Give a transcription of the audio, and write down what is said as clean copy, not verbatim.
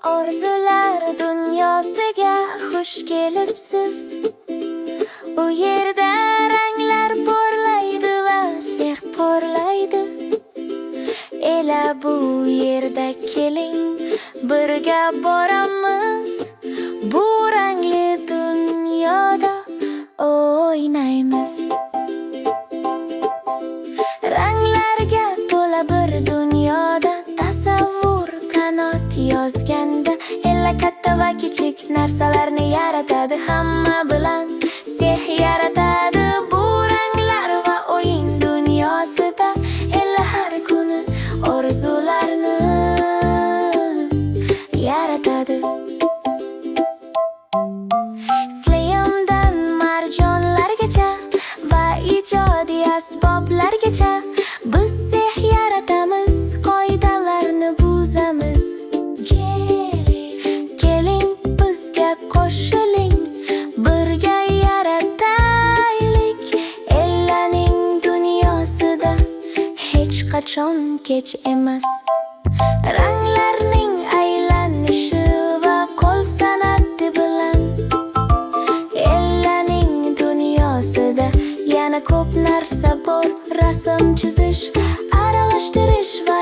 Orzular dunyosiga xush kelibsiz. U yerda ranglar porlaydi va sehr porlaydi. Ela bu yerda keling, birga boramiz. Bu rangli dunyoda o'ynaymiz. Ranglarga to'la bir dunyoda tasavvur qanot yozganda, ela katta va kichik narsalarni yaratadi, hamma bilan sehr yaratadi. Bu ranglar va o'yin dunyosida ela har kuni orzularni yaratadi. Slayamdan marjonlargacha va ijodiy asboblargacha biz sehr yaratamiz, qoidalarni buzamiz. Keling bizga qo'shiling, birga yarataylik. Elaning dunyosida hech qachon kech emas. Ranglarning aylanishi va qo'l san'ati bilan elaning dunyosida yana ko'p narsa bor. Rasm chizish, aralashtirish va